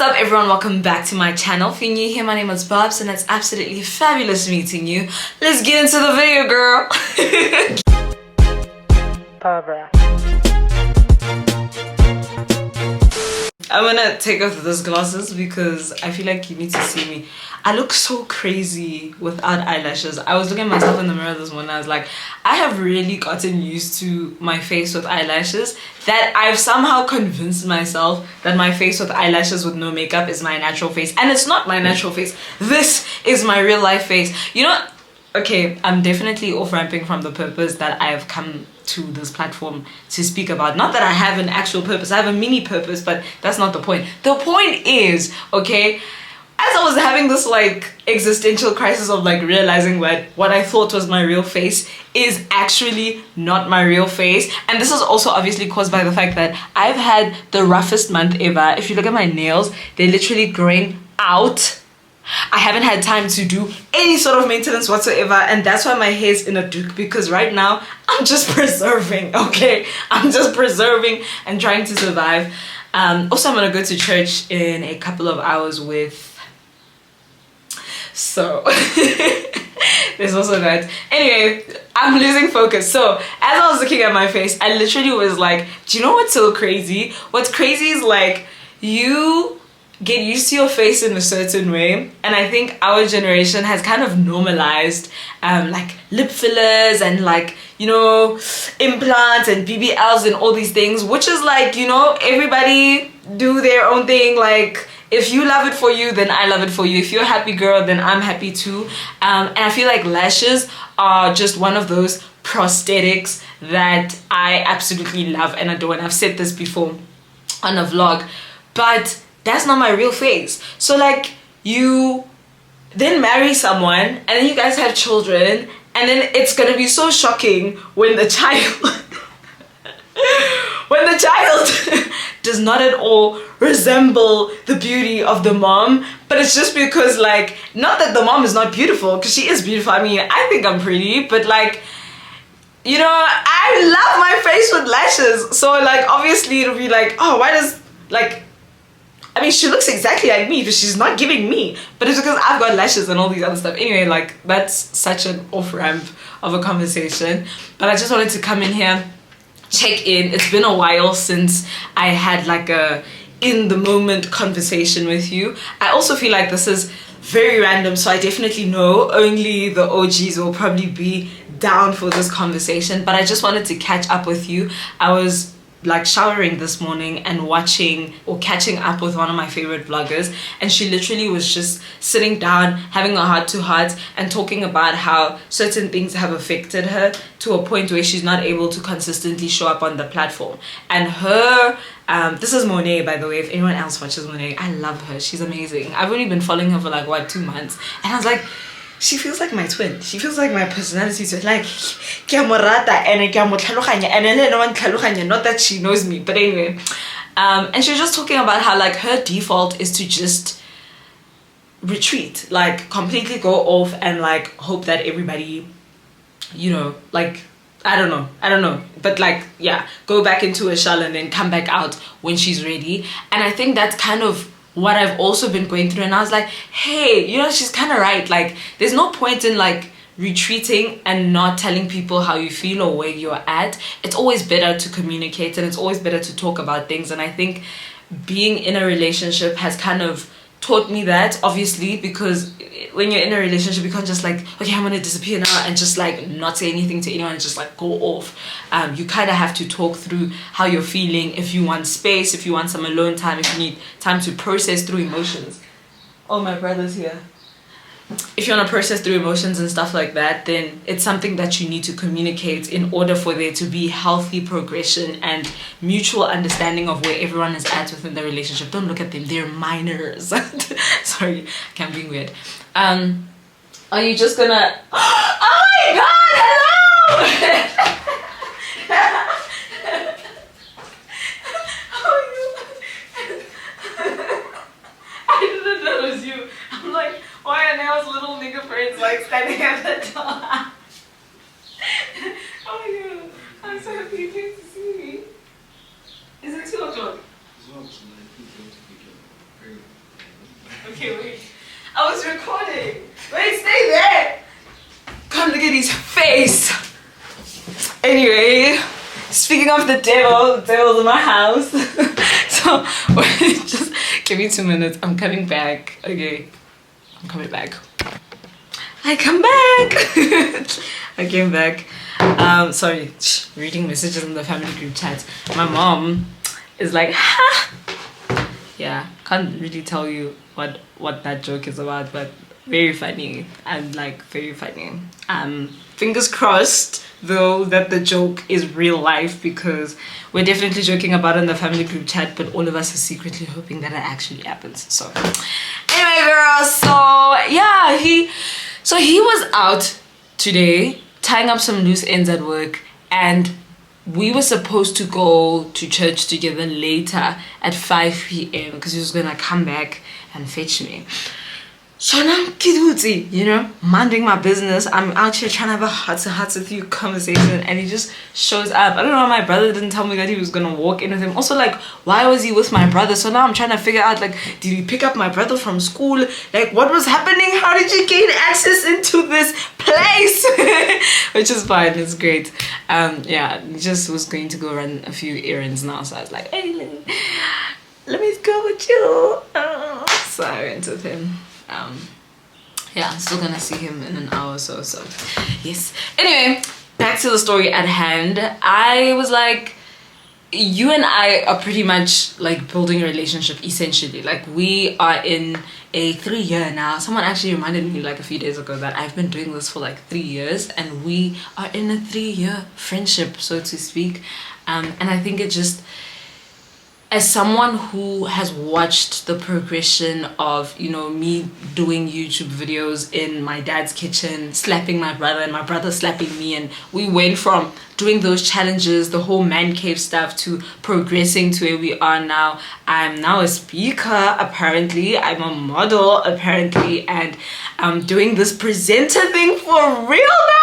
up everyone, welcome back to my channel. If you're new here, my name is Babs and it's absolutely fabulous meeting you. Let's get into the video, girl. Barbara. I'm gonna take off those glasses because I feel like you need to see me. I look so crazy without eyelashes. I was looking at myself in the mirror this morning. I was like, I have really gotten used to my face with eyelashes that I've somehow convinced myself that my face with eyelashes with no makeup is my natural face. And it's not my natural face. This is my real life face. You know, okay, I'm definitely off-ramping from the purpose that I have come to this platform to speak about. Not that I have an actual purpose. I have a mini purpose, but that's not the point. The point is, okay, as I was having this like existential crisis of like realizing that what I thought was my real face is actually not my real face, and this is also obviously caused by the fact that I've had the roughest month ever. If you look at my nails, they're literally growing out. I haven't had time to do any sort of maintenance whatsoever, and that's why my hair's in a duke, because right now I'm just preserving, okay? I'm just preserving and trying to survive. Also, I'm gonna go to church in a couple of hours with... So, there's also that. Anyway, I'm losing focus. So, as I was looking at my face, I literally was like, do you know what's so crazy? What's crazy is like, you get used to your face in a certain way, and I think our generation has kind of normalized like lip fillers and like, you know, implants and BBLs and all these things, which is like, you know, everybody do their own thing. Like, if you love it for you, then I love it for you. If you're a happy girl, then I'm happy too. And I feel like lashes are just one of those prosthetics that I absolutely love and adore, and I've said this before on a vlog, but that's not my real face. So like, you then marry someone and then you guys have children, and then it's gonna be so shocking when the child when the child does not at all resemble the beauty of the mom. But it's just because, like, not that the mom is not beautiful, because she is beautiful. I mean, I think I'm pretty, but like, you know, I love my face with lashes. So like, obviously it'll be like, oh, why does, like, I mean, she looks exactly like me, but she's not giving me. But it's because I've got lashes and all these other stuff. Anyway, like, that's such an off-ramp of a conversation. But I just wanted to come in here, check in. It's been a while since I had like a in-the-moment conversation with you. I also feel like this is very random, so I definitely know only the OGs will probably be down for this conversation. But I just wanted to catch up with you. I was like showering this morning and watching or catching up with one of my favorite vloggers, and she literally was just sitting down having a heart-to-heart and talking about how certain things have affected her to a point where she's not able to consistently show up on the platform. And her this is Monet, by the way, if anyone else watches Monet. I love her, she's amazing. I've only been following her for like what, 2 months, and I was like, she feels like my twin. She feels like my personality twin. Like, ke a mo rata and ke a mo tlhaloganya, and then no one tlhaloganya, not that she knows me, but anyway. And she was just talking about how like her default is to just retreat, like completely go off and like hope that everybody, you know, like, I don't know, but like, yeah, go back into a shell and then come back out when she's ready. And I think that's kind of what I've also been going through, and I was like, hey, you know, she's kind of right. Like, there's no point in like retreating and not telling people how you feel or where you're at. It's always better to communicate, and it's always better to talk about things. And I think being in a relationship has kind of taught me that, obviously, because when you're in a relationship, you can't just like, okay, I'm gonna disappear now and just like not say anything to anyone and just like go off. You kind of have to talk through how you're feeling, if you want space, if you want some alone time, if you need time to process through emotions. Oh, my brother's here. If you want to process through emotions and stuff like that, then it's something that you need to communicate in order for there to be healthy progression and mutual understanding of where everyone is at within the relationship. Don't look at them, they're minors. Sorry, I'm being weird. Are you just gonna... Oh my god, hello! I didn't know it was you. I'm like, why are Nail's little nigga friends like standing at the door? Oh my god, I'm so happy you came to see me. Is it 2 o'clock? Okay, wait. I was recording. Wait, stay there. Come look at his face. Anyway, speaking of the devil's in my house. So, wait, just give me 2 minutes. I'm coming back. Okay, I'm coming back. I come back. I came back. Sorry, reading messages in the family group chat. My mom is like, ha! Yeah, can't really tell you what that joke is about, but very funny and like very funny. Fingers crossed though that the joke is real life, because we're definitely joking about it in the family group chat, but all of us are secretly hoping that it actually happens. So anyway, girls, so yeah, he was out today tying up some loose ends at work, and we were supposed to go to church together later at 5 p.m. because he was gonna come back and fetch me. So now, kiduzi, you know, minding my business. I'm out here trying to have a heart-to-heart with you conversation, and he just shows up. I don't know why my brother didn't tell me that he was gonna walk in with him. Also, like, why was he with my brother? So now I'm trying to figure out, like, did he pick up my brother from school? Like, what was happening? How did you gain access into this place? Which is fine, it's great. Yeah, he just was going to go run a few errands now, so I was like, hey, let me go with you. So I went with him. Yeah, I'm still gonna see him in an hour or so, so yes. Anyway, back to the story at hand. I was like, you and I are pretty much like building a relationship essentially. Like, we are in a 3-year now. Someone actually reminded me like a few days ago that I've been doing this for like 3 years, and we are in a 3-year friendship, so to speak. And I think it just, as someone who has watched the progression of, you know, me doing YouTube videos in my dad's kitchen, slapping my brother and my brother slapping me, and we went from doing those challenges, the whole man cave stuff, to progressing to where we are now. I'm now a speaker, apparently. I'm a model, apparently, and I'm doing this presenter thing for real now.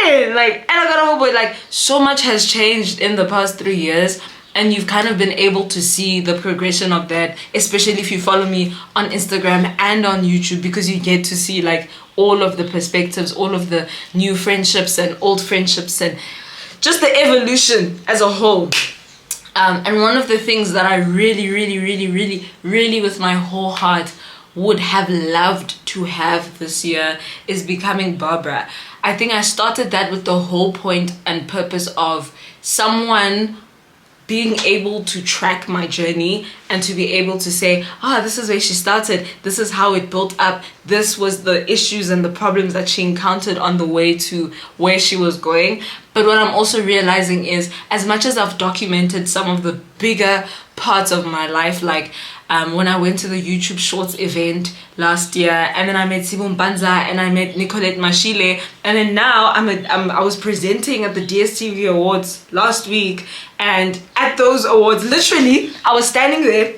Like, and I got a whole boy. Like, so much has changed in the past 3 years, and you've kind of been able to see the progression of that, especially if you follow me on Instagram and on YouTube, because you get to see like all of the perspectives, all of the new friendships and old friendships, and just the evolution as a whole. And one of the things that I really with my whole heart would have loved to have this year is becoming Barbara. I think I started that with the whole point and purpose of someone being able to track my journey and to be able to say, this is where she started, this is how it built up, this was the issues and the problems that she encountered on the way to where she was going. But what I'm also realizing is, as much as I've documented some of the bigger parts of my life, like when I went to the YouTube Shorts event last year, and then I met Sibum Banza, and I met Nicolette Mashile, and then now I was presenting at the DSTV Awards last week, and at those awards, literally, I was standing there,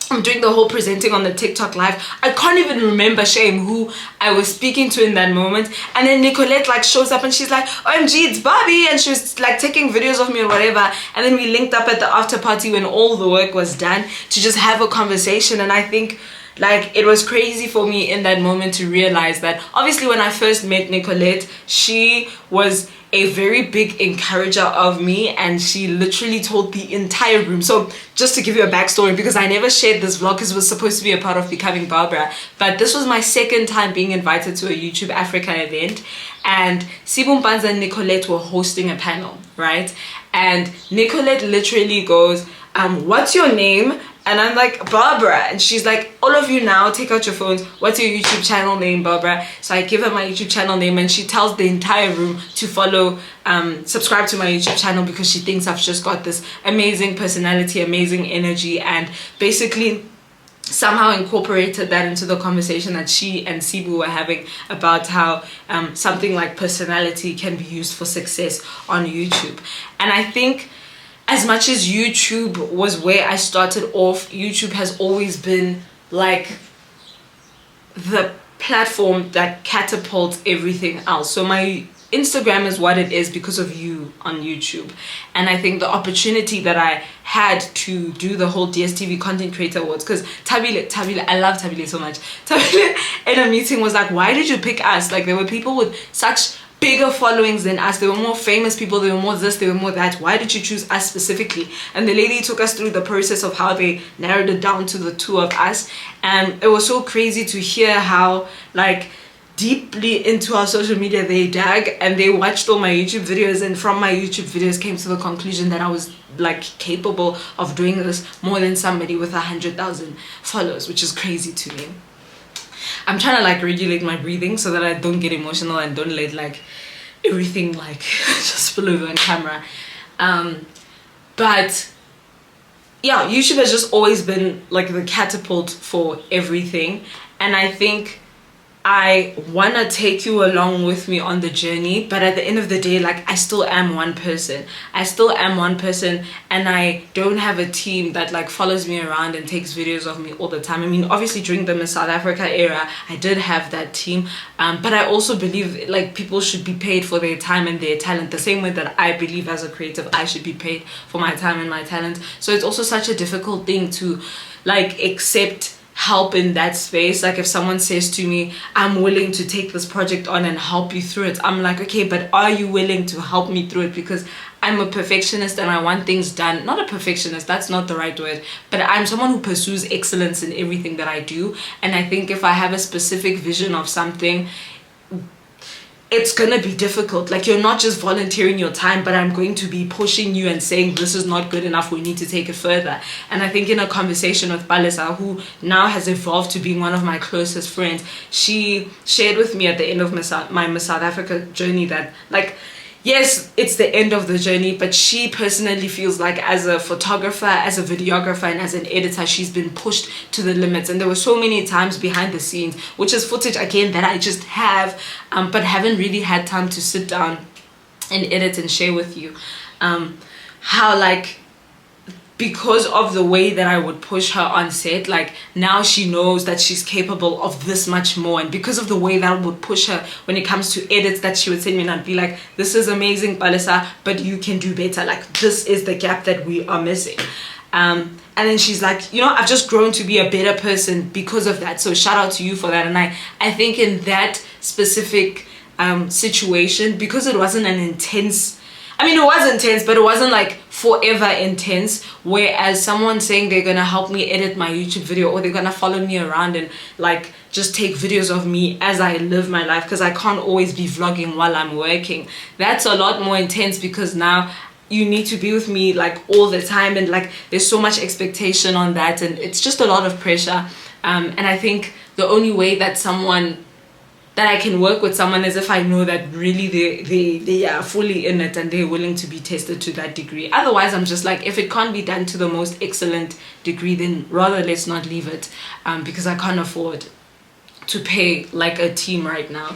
I'm doing the whole presenting on the TikTok live. I can't even remember, shame, who I was speaking to in that moment. And then Nicolette like shows up and she's like, OMG, it's Barbie. And she was like taking videos of me or whatever. And then we linked up at the after party when all the work was done to just have a conversation. And I think like it was crazy for me in that moment to realize that obviously when I first met Nicolette, she was a very big encourager of me, and she literally told the entire room. So just to give you a backstory, because I never shared this vlog because it was supposed to be a part of Becoming Barbara, but this was my second time being invited to a YouTube Africa event, and Sibum Panza and Nicolette were hosting a panel, right? And Nicolette literally goes, what's your name? And I'm like, Barbara. And she's like, all of you now, take out your phones. What's your YouTube channel name, Barbara? So I give her my YouTube channel name, and she tells the entire room to follow, subscribe to my YouTube channel, because she thinks I've just got this amazing personality, amazing energy, and basically somehow incorporated that into the conversation that she and Sibu were having about how something like personality can be used for success on YouTube. And I think as much as YouTube was where I started off, YouTube has always been like the platform that catapults everything else. So my Instagram is what it is because of you on YouTube. And I think the opportunity that I had to do the whole DSTV Content Creator Awards, because Tabile, I love Tabile so much. Tabile in a meeting was like, why did you pick us? Like, there were people with such bigger followings than us. There were more famous people, there were more this, there were more that. Why did you choose us specifically? And the lady took us through the process of how they narrowed it down to the two of us. And it was so crazy to hear how, like, deeply into our social media they dug, and they watched all my YouTube videos, and from my YouTube videos came to the conclusion that I was like capable of doing this more than somebody with 100,000 followers, which is crazy to me. I'm trying to like regulate my breathing so that I don't get emotional and don't let like everything like just spill over on camera. But yeah, YouTube has just always been like the catapult for everything, and I think I want to take you along with me on the journey, but at the end of the day, like, I still am one person. I still am one person, and I don't have a team that like follows me around and takes videos of me all the time. I mean, obviously during the Miss South Africa era, I did have that team, but I also believe like people should be paid for their time and their talent, the same way that I believe as a creative I should be paid for my time and my talent. So it's also such a difficult thing to like accept help in that space. Like, if someone says to me, I'm willing to take this project on and help you through it, I'm like, okay, but are you willing to help me through it? Because I'm a perfectionist and I want things done. Not a perfectionist, that's not the right word, but I'm someone who pursues excellence in everything that I do. And I think if I have a specific vision of something, it's gonna be difficult. Like, you're not just volunteering your time, but I'm going to be pushing you and saying this is not good enough, we need to take it further. And I think in a conversation with Balisa, who now has evolved to being one of my closest friends, she shared with me at the end of my Miss South Africa journey that, like, yes, it's the end of the journey, but she personally feels like as a photographer, as a videographer, and as an editor, she's been pushed to the limits. And there were so many times behind the scenes, which is footage again that I just have, but haven't really had time to sit down and edit and share with you. How, like, because of the way that I would push her on set, like, now she knows that she's capable of this much more. And because of the way that I would push her when it comes to edits that she would send me, and I'd be like, this is amazing, Balisa, but you can do better. Like, this is the gap that we are missing. And then she's like, you know, I've just grown to be a better person because of that. So shout out to you for that. And I think in that specific situation, because it wasn't an intense, I mean, it was intense, but it wasn't like forever intense. Whereas someone saying they're gonna help me edit my YouTube video, or they're gonna follow me around and like just take videos of me as I live my life, because I can't always be vlogging while I'm working. That's a lot more intense, because now you need to be with me like all the time, and like there's so much expectation on that, and it's just a lot of pressure. And I think the only way that I can work with someone is if I know that really they are fully in it and they're willing to be tested to that degree. Otherwise, I'm just like, if it can't be done to the most excellent degree, then rather let's not leave it, because I can't afford to pay like a team right now.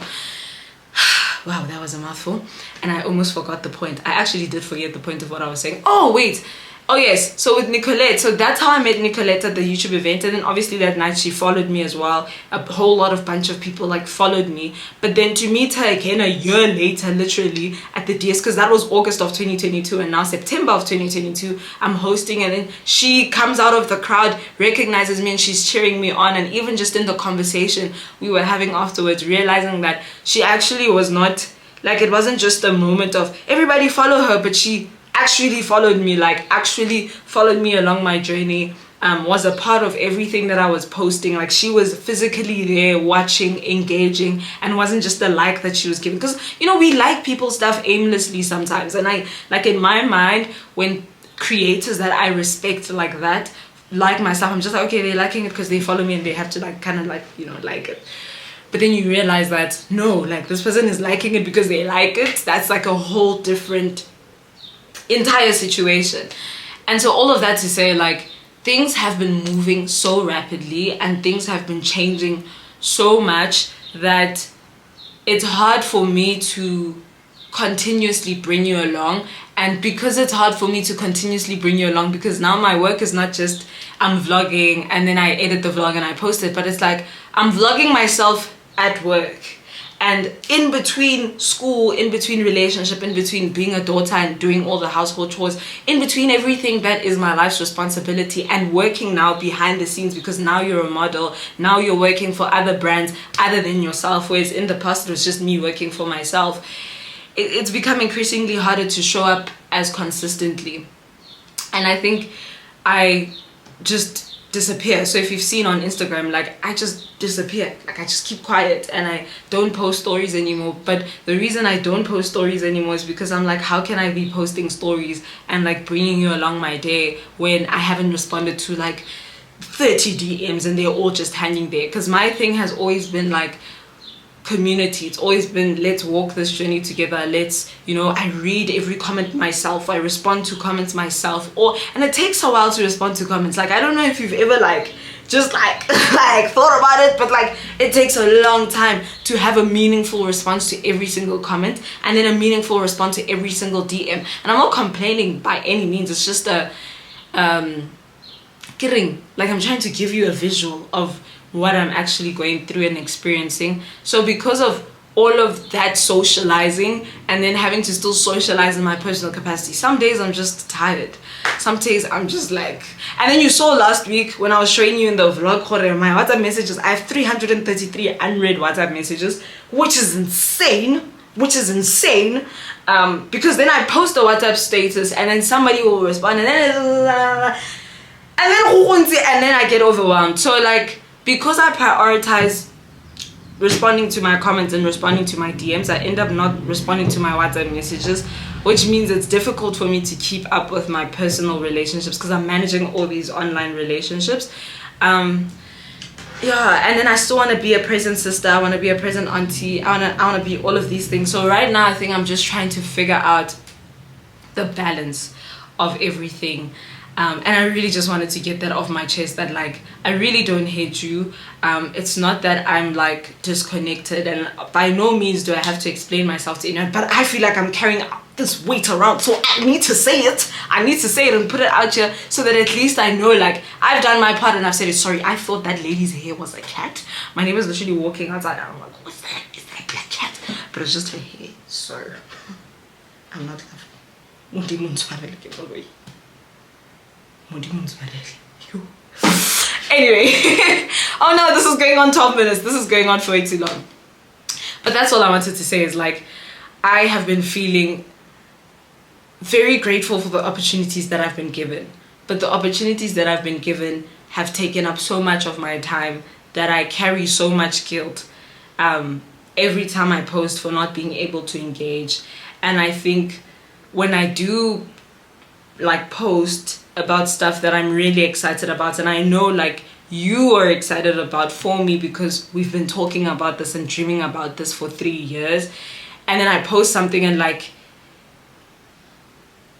Wow, that was a mouthful, and I almost forgot the point. I actually did forget the point of what I was saying. Oh wait, oh yes, so with Nicolette, so that's how I met Nicolette at the YouTube event. And then obviously that night she followed me as well. A whole bunch of people like followed me. But then to meet her again a year later, literally at the DS, because that was August of 2022, and now September of 2022 I'm hosting, and then she comes out of the crowd, recognizes me, and she's cheering me on. And even just in the conversation we were having afterwards, realizing that she actually was not like, it wasn't just a moment of everybody follow her, but she actually followed me, like actually followed me along my journey, was a part of everything that I was posting. Like, she was physically there, watching, engaging, and wasn't just a like that she was giving. Because, you know, we like people's stuff aimlessly sometimes, and I, like, in my mind, when creators that I respect like that like my stuff, I'm just like, okay, they're liking it because they follow me and they have to like kind of like, you know, like it. But then you realize that no, like, this person is liking it because they like it. That's like a whole different entire situation. And so all of that to say, like, things have been moving so rapidly and things have been changing so much that it's hard for me to continuously bring you along. And because it's hard for me to continuously bring you along, because now my work is not just I'm vlogging and then I edit the vlog and I post it, but it's like I'm vlogging myself at work, And in between school, in between relationship, in between being a daughter and doing all the household chores, in between everything that is my life's responsibility, and working now behind the scenes, because now you're a model, now you're working for other brands other than yourself, whereas in the past it was just me working for myself. It's become increasingly harder to show up as consistently. And I think I just disappear. So if you've seen on Instagram, like, I just disappear, like I just keep quiet and I don't post stories anymore. But the reason I don't post stories anymore is because I'm like, how can I be posting stories and like bringing you along my day when I haven't responded to like 30 DMs and they're all just hanging there? Because my thing has always been like community. It's always been, let's walk this journey together. Let's, you know, I read every comment myself, I respond to comments myself, and it takes a while to respond to comments. Like, I don't know if you've ever like just like like thought about it, but like it takes a long time to have a meaningful response to every single comment, and then a meaningful response to every single DM. And I'm not complaining by any means, it's just a kidding, like I'm trying to give you a visual of what I'm actually going through and experiencing. So because of all of that socializing and then having to still socialize in my personal capacity, some days I'm just tired, some days I'm just like, and then you saw last week when I was showing you in the vlog, my WhatsApp messages, I have 333 unread WhatsApp messages, which is insane, because then I post a WhatsApp status and then somebody will respond and then I get overwhelmed. So like, because I prioritize responding to my comments and responding to my DMs, I end up not responding to my WhatsApp messages, which means it's difficult for me to keep up with my personal relationships because I'm managing all these online relationships. And then I still want to be a present sister, I want to be a present auntie, I want to be all of these things. So right now I think I'm just trying to figure out the balance of everything. And I really just wanted to get that off my chest, that like, I really don't hate you. It's not that I'm like disconnected, and by no means do I have to explain myself to anyone, but I feel like I'm carrying this weight around, so I need to say it. I need to say it and put it out here so that at least I know like I've done my part and I've said it. Sorry, I thought that lady's hair was a cat. My neighbor's literally walking outside and I'm like, what's that? Is that a black cat? But it's just her hair, so I'm not anyway. Oh no, this is going on 12 minutes. This is going on for way too long. But that's all I wanted to say, is like, I have been feeling very grateful for the opportunities that I've been given, but the opportunities that I've been given have taken up so much of my time that I carry so much guilt every time I post for not being able to engage. And I think when I do like post about stuff that I'm really excited about, and I know like you are excited about for me because we've been talking about this and dreaming about this for 3 years, and then I post something and like,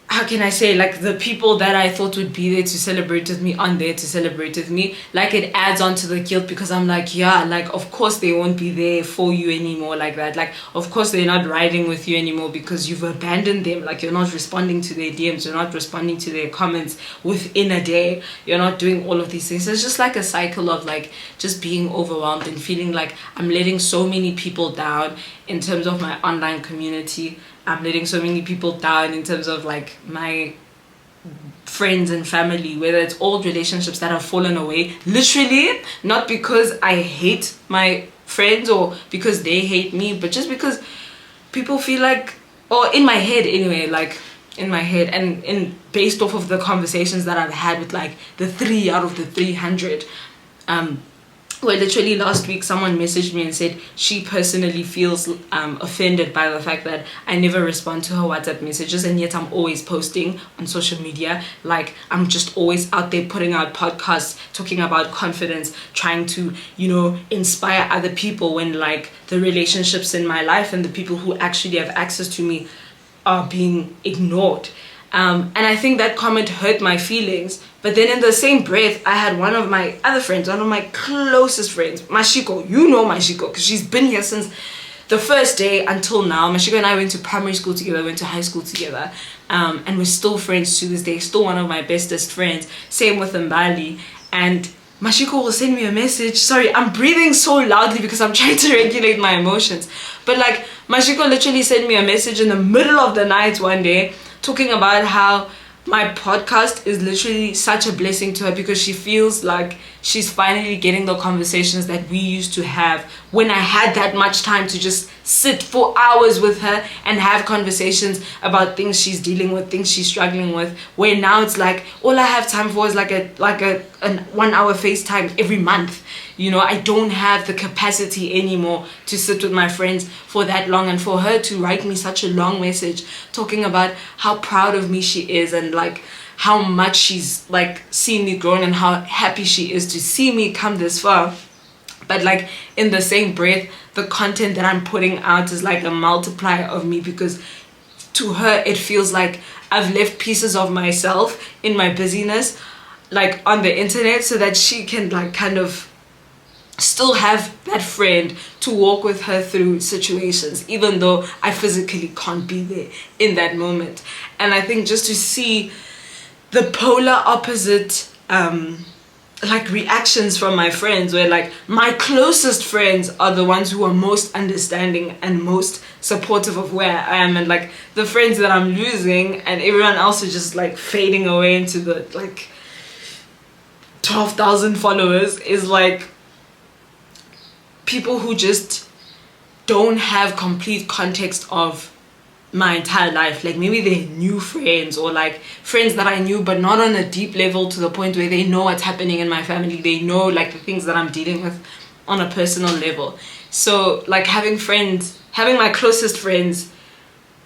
how can I say, like the people that I thought would be there to celebrate with me aren't there to celebrate with me, like it adds on to the guilt, because I'm like, yeah, like of course they won't be there for you anymore like that, like of course they're not riding with you anymore because you've abandoned them, like you're not responding to their DMs, you're not responding to their comments within a day, you're not doing all of these things. So it's just like a cycle of like just being overwhelmed and feeling like I'm letting so many people down in terms of my online community. I'm letting so many people down in terms of like my friends and family, whether it's old relationships that have fallen away, literally not because I hate my friends or because they hate me, but just because people feel like, or in my head anyway, like in my head and based off of the conversations that I've had with like the 3 out of the 300, where literally last week someone messaged me and said she personally feels offended by the fact that I never respond to her WhatsApp messages, and yet I'm always posting on social media. Like I'm just always out there putting out podcasts, talking about confidence, trying to, you know, inspire other people, when like the relationships in my life and the people who actually have access to me are being ignored. And I think that comment hurt my feelings. But then in the same breath, I had one of my other friends, one of my closest friends, Mashiko. You know Mashiko, because she's been here since the first day until now. Mashiko and I went to primary school together, went to high school together, and we're still friends to this day, still one of my bestest friends. Same with Mbali. And Mashiko will send me a message. Sorry, I'm breathing so loudly because I'm trying to regulate my emotions. But like, Mashiko literally sent me a message in the middle of the night one day talking about how my podcast is literally such a blessing to her because she feels like she's finally getting the conversations that we used to have when I had that much time to just sit for hours with her and have conversations about things she's dealing with, things she's struggling with, where now it's like all I have time for is like a 1 hour FaceTime every month. You know, I don't have the capacity anymore to sit with my friends for that long, and for her to write me such a long message talking about how proud of me she is and like how much she's like seen me grown and how happy she is to see me come this far. But like in the same breath, the content that I'm putting out is like a multiplier of me, because to her it feels like I've left pieces of myself in my busyness like on the internet so that she can like kind of still have that friend to walk with her through situations, even though I physically can't be there in that moment. And I think just to see the polar opposite like reactions from my friends, where like my closest friends are the ones who are most understanding and most supportive of where I am, and like the friends that I'm losing and everyone else is just like fading away into the like 12,000 followers, is like people who just don't have complete context of my entire life. Like maybe they're new friends, or like friends that I knew but not on a deep level to the point where they know what's happening in my family, they know like the things that I'm dealing with on a personal level. So like having my closest friends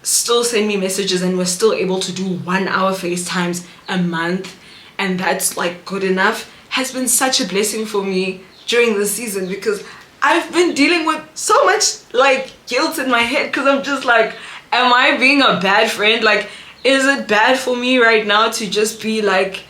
still send me messages and we're still able to do 1 hour FaceTimes a month, and that's like good enough, has been such a blessing for me during this season, because I've been dealing with so much like guilt in my head, because I'm just like, am I being a bad friend? Like, is it bad for me right now to just be like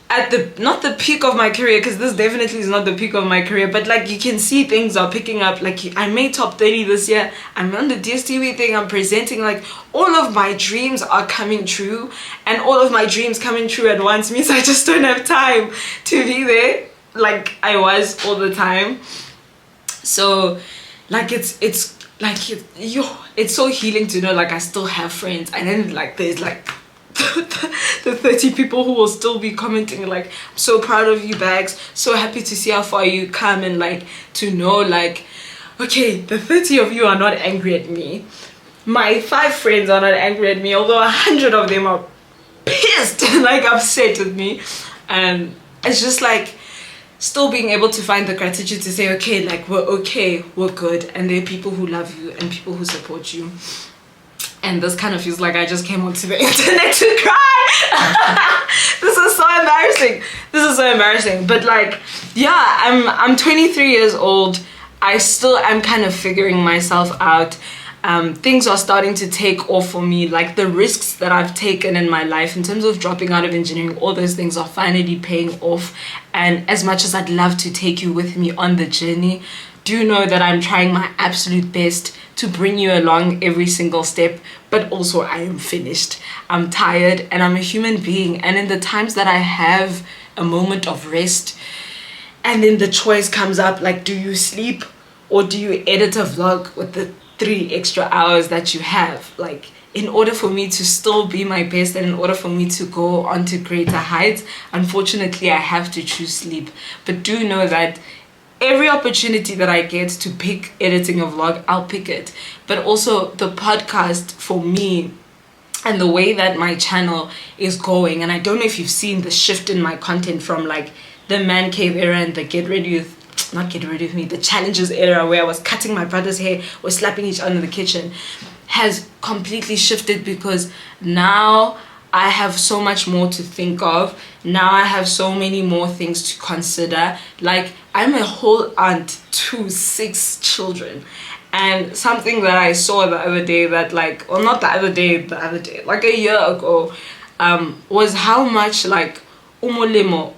at the, not the peak of my career, because this definitely is not the peak of my career, but like you can see things are picking up. Like I made top 30 this year, I'm on the DSTV thing, I'm presenting, like all of my dreams are coming true, and all of my dreams coming true at once means I just don't have time to be there like I was all the time. So like it's like it's so healing to know like I still have friends, and then like there's like the 30 people who will still be commenting like, I'm so proud of you, Bags, so happy to see how far you come, and like to know like, okay, the 30 of you are not angry at me, my 5 friends are not angry at me, although 100 of them are pissed and like upset with me. And it's just like still being able to find the gratitude to say, okay, like we're good, and there are people who love you and people who support you. And this kind of feels like I just came onto the internet to cry. This is so embarrassing. But like, yeah, I'm 23 years old. I still am kind of figuring myself out. Things are starting to take off for me. Like the risks that I've taken in my life in terms of dropping out of engineering, all those things are finally paying off. And as much as I'd love to take you with me on the journey, do know that I'm trying my absolute best to bring you along every single step. But also I am finished, I'm tired, and I'm a human being. And in the times that I have a moment of rest, and then the choice comes up, like, do you sleep or do you edit a vlog with the 3 extra hours that you have? Like, in order for me to still be my best, and in order for me to go on to greater heights, unfortunately I have to choose sleep. But do know that every opportunity that I get to pick editing a vlog, I'll pick it. But also the podcast for me, and the way that my channel is going, and I don't know if you've seen the shift in my content from like the man cave era and the the challenges era, where I was cutting my brother's hair or slapping each other in the kitchen, has completely shifted, because now I have so much more to think of. Now I have so many more things to consider. Like, I'm a whole aunt to 6 children. And something that I saw the other day that like, or not the other day, like a year ago, was how much like umolemo,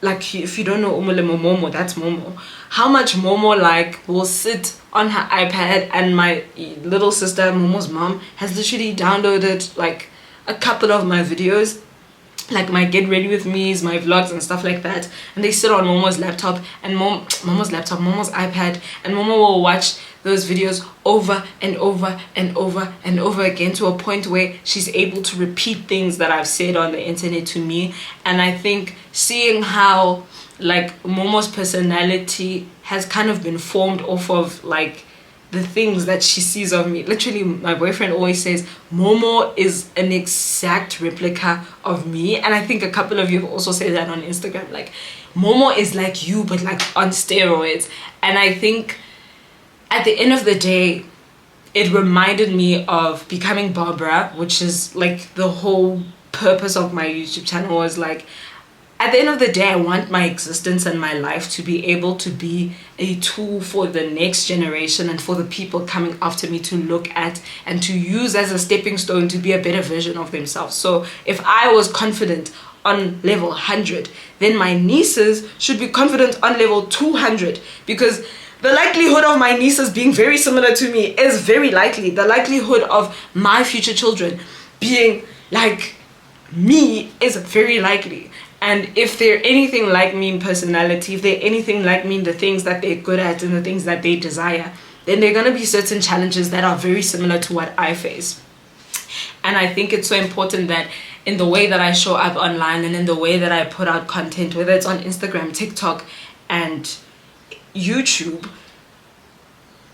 like if you don't know umolemo, Momo, that's Momo. How much Momo like will sit on her iPad, and my little sister, Momo's mom, has literally downloaded like a couple of my videos like my get ready with me's, my vlogs and stuff like that, and they sit on Momo's laptop and Momo's iPad, and Momo will watch those videos over and over and over and over again, to a point where she's able to repeat things that I've said on the internet to me. And I think seeing how like Momo's personality has kind of been formed off of like the things that she sees of me. Literally, my boyfriend always says Momo is an exact replica of me, and I think a couple of you have also said that on Instagram, like Momo is like you but like on steroids. And I think at the end of the day, it reminded me of becoming Barbara, which is like the whole purpose of my YouTube channel. Was like, at the end of the day, I want my existence and my life to be able to be a tool for the next generation and for the people coming after me to look at and to use as a stepping stone to be a better version of themselves. So if I was confident on level 100, then my nieces should be confident on level 200, because the likelihood of my nieces being very similar to me is very likely. The likelihood of my future children being like me is very likely. And if they're anything like me in personality, if they're anything like me in the things that they're good at and the things that they desire, then there are going to be certain challenges that are very similar to what I face. And I think it's so important that in the way that I show up online and in the way that I put out content, whether it's on Instagram, TikTok, and YouTube,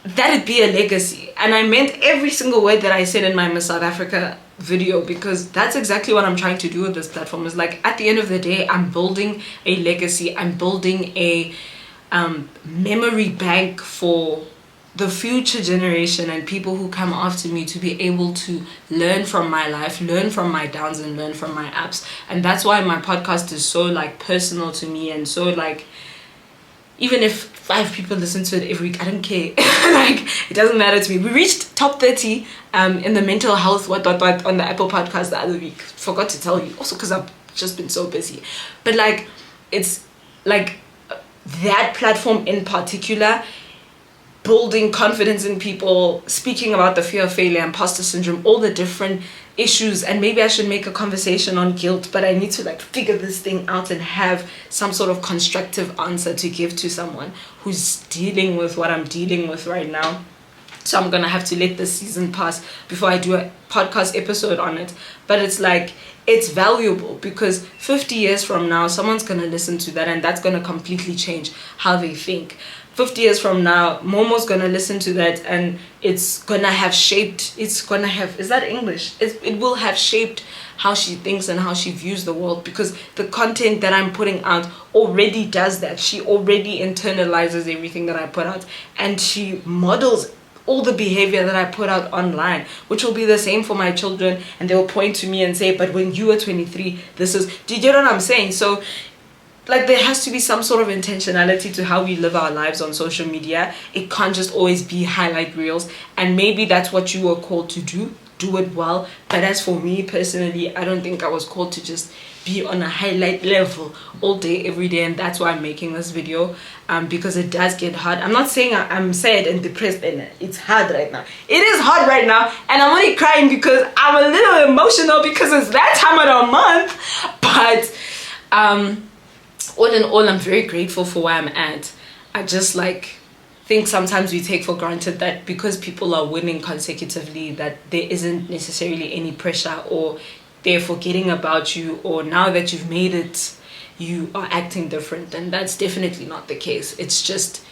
that it be a legacy. And I meant every single word that I said in my Miss South Africa video, because that's exactly what I'm trying to do with this platform. Is like, at the end of the day, I'm building a legacy. I'm building a memory bank for the future generation and people who come after me to be able to learn from my life, learn from my downs, and learn from my ups. And that's why my podcast is so like personal to me, and so like, even if 5 people listen to it every week, I don't care. Like, it doesn't matter to me. We reached top 30 in the mental health on the Apple podcast the other week. Forgot to tell you. Also because I've just been so busy. But like, it's like that platform in particular, building confidence in people, speaking about the fear of failure, imposter syndrome, all the different issues. And maybe I should make a conversation on guilt, but I need to like figure this thing out and have some sort of constructive answer to give to someone who's dealing with what I'm dealing with right now. So I'm gonna have to let this season pass before I do a podcast episode on it. But it's like, it's valuable, because 50 years from now, someone's gonna listen to that, and that's gonna completely change how they think. 50 years from now, Momo's gonna listen to that, and it's gonna have shaped, is that English? It will have shaped how she thinks and how she views the world, because the content that I'm putting out already does that. She already internalizes everything that I put out, and she models all the behavior that I put out online, which will be the same for my children. And they will point to me and say, but when you were 23, this is, do you get what I'm saying? So like, there has to be some sort of intentionality to how we live our lives on social media. It can't just always be highlight reels. And maybe that's what you were called to do it well. But as for me personally, I don't think I was called to just be on a highlight level all day every day. And that's why I'm making this video, because it does get hard. I'm not saying I'm sad and depressed, and it's hard right now. It is hard right now, and I'm only crying because I'm a little emotional because it's that time of the month. But all in all, I'm very grateful for where I'm at. I just like think sometimes we take for granted that because people are winning consecutively, that there isn't necessarily any pressure, or they're forgetting about you, or now that you've made it, you are acting different. And that's definitely not the case. It's just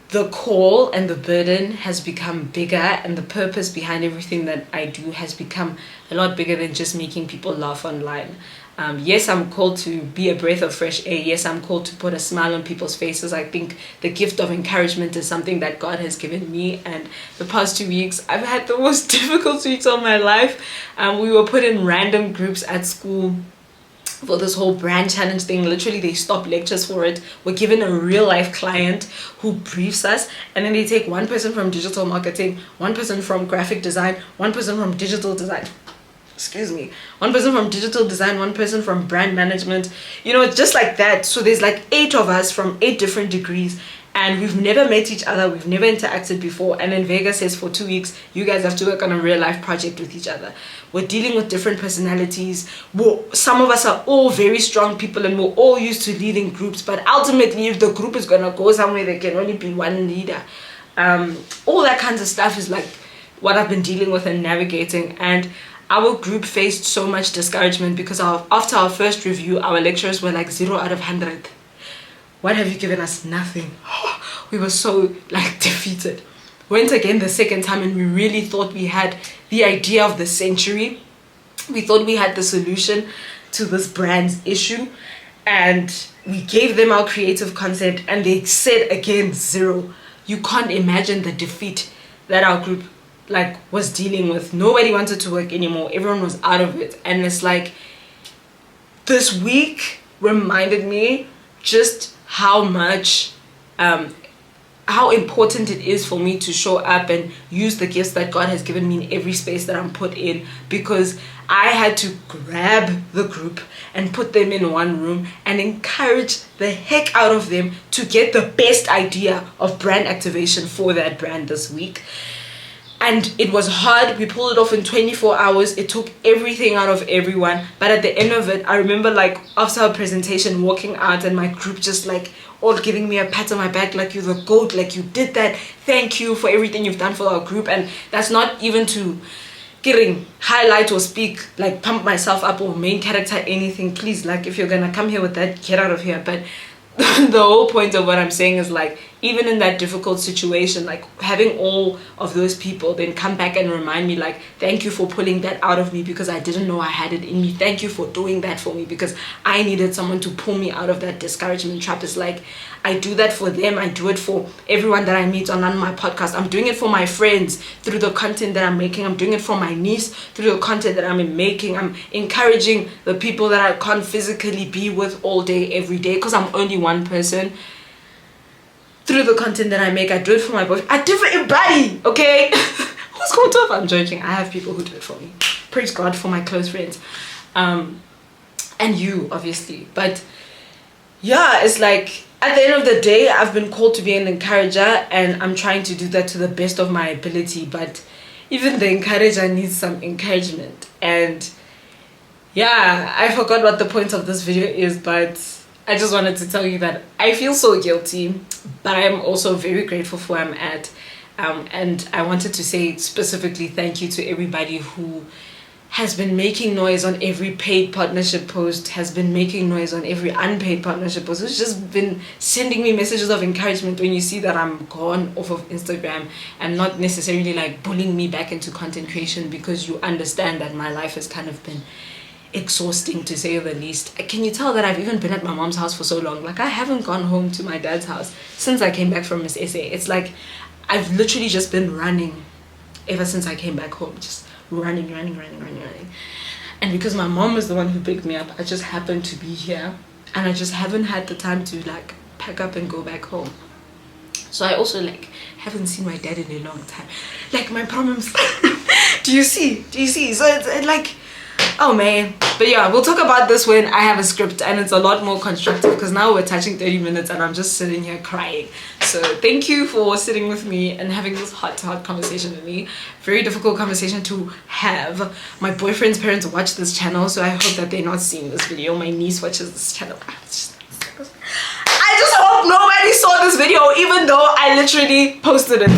the call and the burden has become bigger, and the purpose behind everything that I do has become a lot bigger than just making people laugh online. Yes, I'm called to be a breath of fresh air. Yes, I'm called to put a smile on people's faces. I think the gift of encouragement is something that God has given me. And the past 2 weeks, I've had the most difficult weeks of my life. We were put in random groups at school for this whole brand challenge thing. Literally, they stop lectures for it. We're given a real life client who briefs us, and then they take one person from digital marketing, one person from graphic design, one person from digital design. One person from digital design, one person from brand management, just like that. So there's like 8 of us from 8 different degrees, and we've never met each other, we've never interacted before, and then Vega says for 2 weeks you guys have to work on a real life project with each other. We're dealing with different personalities. Some of us are all very strong people and we're all used to leading groups, but ultimately if the group is gonna go somewhere, there can only be one leader. All that kinds of stuff is like what I've been dealing with and navigating. And our group faced so much discouragement because after our first review, our lecturers were like 0 out of 100. What have you given us? Nothing. We were so like defeated. Went again the second time and we really thought we had the idea of the century. We thought we had the solution to this brand's issue, and we gave them our creative concept and they said again 0. You can't imagine the defeat that our group like was dealing with. Nobody wanted to work anymore. Everyone was out of it. And it's like this week reminded me just how much how important it is for me to show up and use the gifts that God has given me in every space that I'm put in, because I had to grab the group and put them in one room and encourage the heck out of them to get the best idea of brand activation for that brand this week. And it was hard. We pulled it off in 24 hours. It took everything out of everyone. But at the end of it, I remember like after our presentation walking out and my group just like all giving me a pat on my back, like, you're the GOAT, like you did that. Thank you for everything you've done for our group. And that's not even to highlight or speak, like pump myself up or main character anything. Please, like if you're gonna come here with that, get out of here. But the whole point of what I'm saying is like, even in that difficult situation, like having all of those people then come back and remind me like, thank you for pulling that out of me because I didn't know I had it in me. Thank you for doing that for me because I needed someone to pull me out of that discouragement trap. It's like, I do that for them. I do it for everyone that I meet on my podcast. I'm doing it for my friends through the content that I'm making. I'm doing it for my niece through the content that I'm making. I'm encouraging the people that I can't physically be with all day, every day, because I'm only one person. Through the content that I make, I do it for my boyfriend. I do it for everybody, okay? Who's going to? I'm joking. I have people who do it for me. Praise God for my close friends. And you, obviously. But yeah, it's like, at the end of the day, I've been called to be an encourager, and I'm trying to do that to the best of my ability. But even the encourager needs some encouragement. And yeah, I forgot what the point of this video is, but I just wanted to tell you that I feel so guilty, but I am also very grateful for where I'm at. And I wanted to say specifically thank you to everybody who has been making noise on every paid partnership post, has been making noise on every unpaid partnership post, who's just been sending me messages of encouragement when you see that I'm gone off of Instagram, and not necessarily like bullying me back into content creation, because you understand that my life has kind of been exhausting, to say the least. Can you tell that I've even been at my mom's house for so long? Like, I haven't gone home to my dad's house since I came back from Miss SA. It's like I've literally just been running ever since I came back home, just running. And because my mom is the one who picked me up, I just happened to be here, and I just haven't had the time to like pack up and go back home. So I also like haven't seen my dad in a long time, like my problems. do you see so it's like, oh man. But yeah, we'll talk about this when I have a script and it's a lot more constructive, because now we're touching 30 minutes and I'm just sitting here crying. So thank you for sitting with me and having this heart-to-heart conversation with me. Very difficult conversation to have. My boyfriend's parents watch this channel, so I hope that they're not seeing this video. My niece watches this channel. I just hope nobody saw this video, even though I literally posted it.